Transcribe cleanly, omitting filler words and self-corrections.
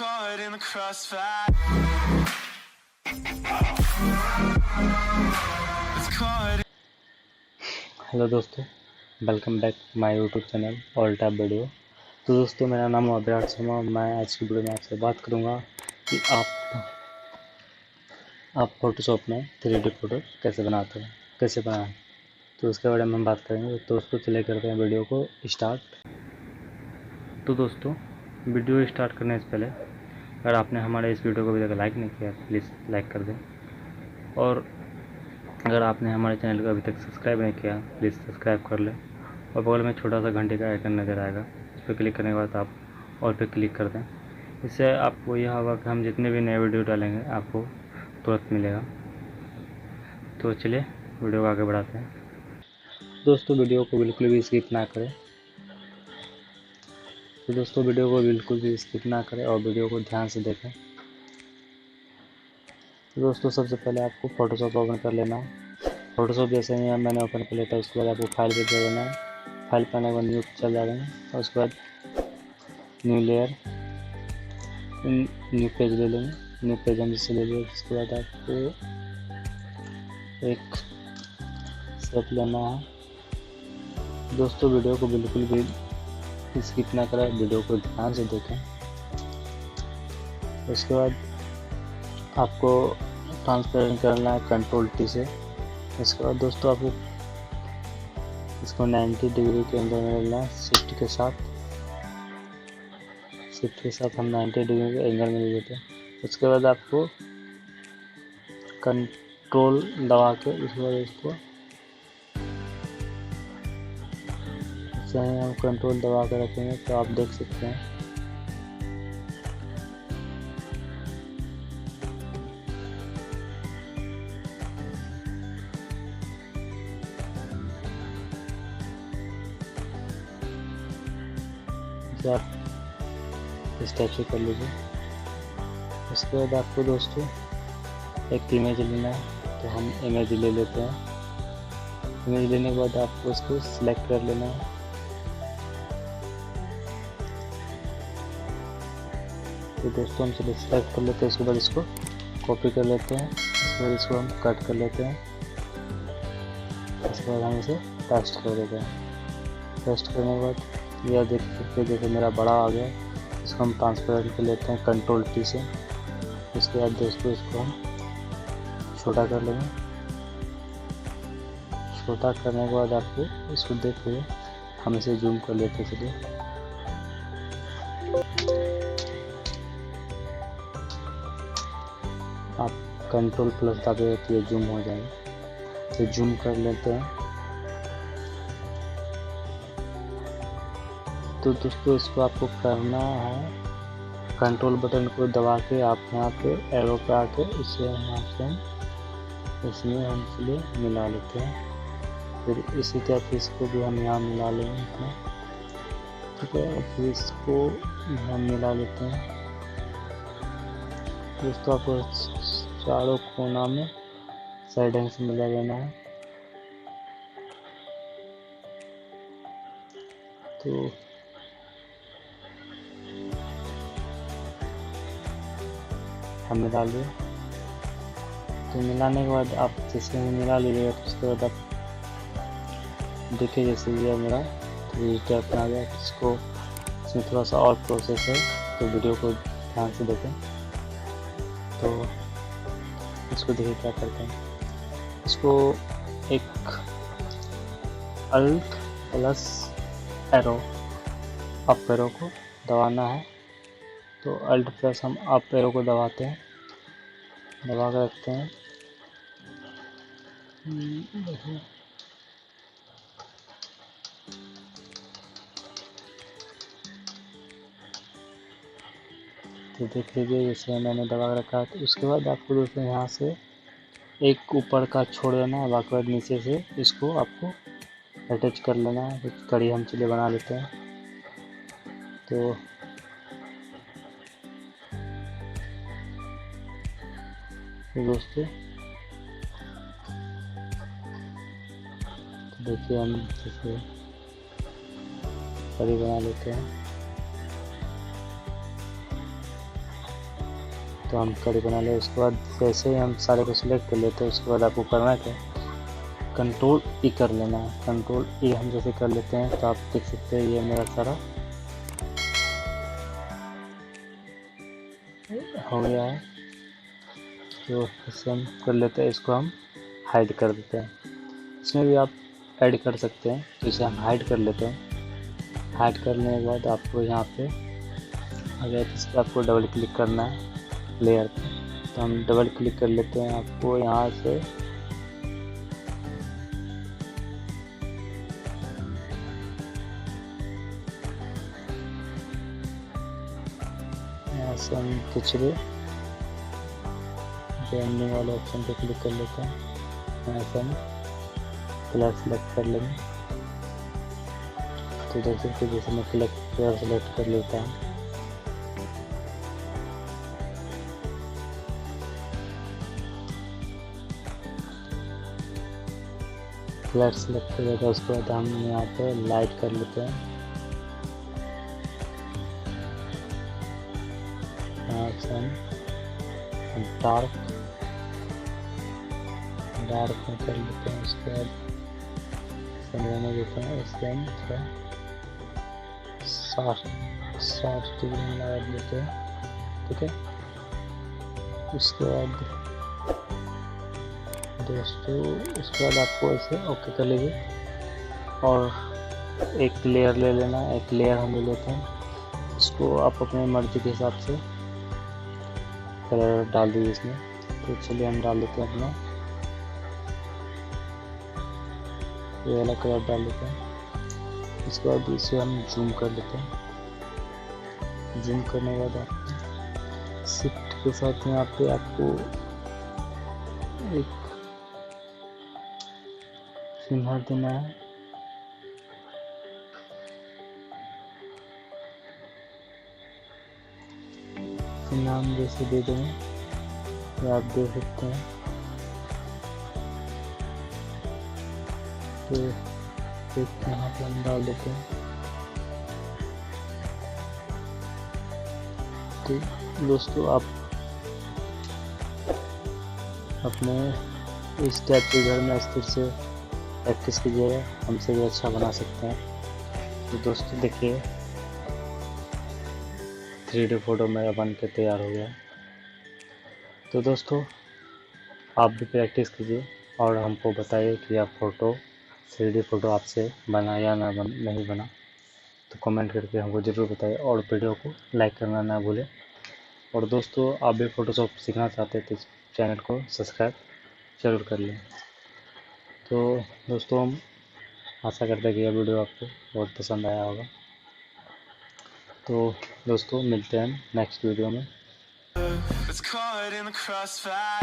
caught in the crossfire. It's caught. Hello दोस्तों, welcome back my YouTube channel all type video. तो दोस्तों, मेरा नाम है विराट शर्मा। मैं आज की वीडियो में आपसे बात करूंगा कि आप फोटोशॉप में 3D फोटो कैसे बनाते हैं, कैसे बनाएं। तो उसके बारे में हम बात करेंगे। तो दोस्तों, चले करते हैं वीडियो को स्टार्ट। तो दोस्तों, वीडियो स्टार्ट करने से पहले अगर आपने हमारे इस वीडियो को अभी तक लाइक नहीं किया तो प्लीज़ लाइक कर दें, और अगर आपने हमारे चैनल को अभी तक सब्सक्राइब नहीं किया प्लीज़ सब्सक्राइब कर लें, और बगल में छोटा सा घंटे का आइकन नज़र आएगा, उस पर क्लिक करने के बाद आप और पे क्लिक कर दें। इससे आपको यह होगा कि हम जितने भी नए वीडियो डालेंगे आपको तुरंत मिलेगा। तो चलिए वीडियो को आगे बढ़ाते हैं। दोस्तों, वीडियो को बिल्कुल भी स्किप ना करें। तो दोस्तों, वीडियो को बिल्कुल भी स्किप ना करें और वीडियो को ध्यान से देखें। तो दोस्तों, सबसे पहले आपको फ़ोटोशॉप ओपन कर लेना है। फ़ोटोशॉप जैसे ही मैंने ओपन कर लिया था, उसके बाद आपको फाइल पे चले जाना है। फाइल पर आने के बाद न्यू चल जाएंगे, और उसके बाद न्यू लेयर, न्यू पेज ले लेंगे। न्यू पेज हम जिससे ले लिए, उसके बाद आपको एक शेप लेना है। दोस्तों, वीडियो को बिल्कुल भी स्किप ना करें, वीडियो को ध्यान से देखें। उसके बाद आपको ट्रांसपेरेंट करना है कंट्रोल टी से। इसके बाद दोस्तों, आपको इसको 90 डिग्री के अंदर में लेना है। शिफ्ट के साथ हम 90 डिग्री के एंगल में ले लेते हैं। उसके बाद आपको कंट्रोल दबा के उसके बाद इसको हम कंट्रोल दबा के रखेंगे तो आप देख सकते हैं आप स्टैचू कर लीजिए। उसके बाद आपको दोस्तों एक इमेज लेना है, तो हम इमेज ले लेते हैं। इमेज लेने के बाद आपको इसको सिलेक्ट कर लेना है। तो दोस्तों, हम सिलेक्ट कर लेते हैं। उसके बाद इसको कॉपी कर लेते हैं। उसके बाद इसको हम कट कर लेते हैं। उसके बाद हम इसे पेस्ट कर देते हैं। पेस्ट करने के बाद यह देख सकते हैं जैसे मेरा बड़ा आ गया। इसको हम ट्रांसपेरेंट कर लेते हैं कंट्रोल टी से। उसके बाद दोस्तों, इसको हम छोटा कर लेंगे। छोटा करने के बाद आपको इसको देखिए, हम इसे जूम कर लेते हैं। चलिए, आप कंट्रोल प्लस दबाए तो ये जूम हो जाएगा। तो जूम कर लेते हैं। तो दोस्तों, इसको आपको करना है कंट्रोल बटन को दबा के आप यहाँ पे एरो पे आके इसे यहाँ से इसमें हम इसलिए मिला लेते हैं। फिर इसी तरह इसको भी हम यहाँ मिला लेंगे। ठीक है, फिर इसको हम मिला लेते हैं। दोस्तों, आपको चारों कोना में साइड हैंड से मिला लेना है। तो हम मिला लिए। तो मिलाने के बाद आप जैसे मिला लीजिएगा, तो उसके बाद आप देखिए जैसे ये मेरा 3D टाइप बना गया। इसको इसमें थोड़ा सा और प्रोसेस है, तो वीडियो को ध्यान से देखें। तो इसको देखिए क्या करते हैं। इसको एक alt plus arrow, up arrow को दबाना है। तो अल्ट प्लस हम अप एरो को दबाते हैं, दबा कर रखते हैं। तो देख लीजिए जैसे मैंने दबा कर रखा है। तो उसके बाद आपको दोस्तों यहाँ से एक ऊपर का छोड़ देना है, बाकी बाद नीचे से इसको आपको अटैच कर लेना है। कुछ कड़ी हम चलिए बना लेते हैं। तो दोस्तों, देखिए हम जैसे कड़ी बना लेते हैं। तो हम कड़ी बना ले। उसके बाद जैसे ही हम सारे को सिलेक्ट कर लेते हैं, उसके बाद आपको करना क्या, कंट्रोल ई कर लेना है। कंट्रोल ई हम जैसे कर लेते हैं तो आप देख सकते हैं ये मेरा सारा हो गया है। तो इसे हम कर लेते हैं, इसको हम हाइड कर देते हैं। इसमें भी आप ऐड कर सकते हैं, तो इसे हम हाइड कर लेते हैं। हाइड करने के बाद आपको यहाँ पे अगर इस पर आपको डबल क्लिक करना है लेयर पे, तो हम डबल क्लिक कर लेते हैं। आपको यहाँ से हम कुछ भी एंडिंग वाले ऑप्शन पे क्लिक कर लेते हैं। ऐसे हम कलर सेलेक्ट कर लेंगे। तो देख सकते हैं जैसे मैं कलर सेलेक्ट कर लेता हूँ। कलर सेलेक्ट कर लेते हैं, उसके बाद हम यहाँ पे लाइट कर लेते हैं। डार्क में कर लेते हैं। उसके बाद समझाने देते हैं, इससे हम थोड़ा 60 डिग्री में लगा देते हैं। ठीक है, उसके बाद दोस्तों उसके बाद आपको इसे ओके कर लीजिए और एक लेयर ले लेना। एक लेयर हम ले लेते हैं, इसको आप अपने मर्जी के हिसाब से कलर डाल दीजिए इसमें। तो चलिए हम डाल लेते हैं अपना ये वाला कलर डाल लेते हैं। इसके बाद इसे हम जूम कर लेते हैं। जूम करने के बाद आप शिफ्ट के साथ यहाँ पे आपको एक चिन्ह देना है। नाम जैसे दे देंगे तो आप देख सकते हैं। तो एक यहाँ पे हम डाल देते हैं। तो दोस्तों आप अपने इस टाइप के घर में स्थिर से प्रैक्टिस कीजिएगा, हमसे भी अच्छा बना सकते हैं। तो दोस्तों देखिए 3D फोटो मेरा बन के तैयार हो गया। तो दोस्तों आप भी प्रैक्टिस कीजिए और हमको बताइए कि आप 3D फोटो आपसे बना या नहीं बना। तो कमेंट करके हमको ज़रूर बताइए और वीडियो को लाइक करना ना भूलें। और दोस्तों आप भी फ़ोटोशॉप सीखना चाहते हैं तो इस चैनल को सब्सक्राइब जरूर कर लें। तो दोस्तों हम आशा करते हैं कि यह वीडियो आपको बहुत पसंद आया होगा। तो दोस्तों मिलते हैं नेक्स्ट वीडियो में। It's caught in the crossfire.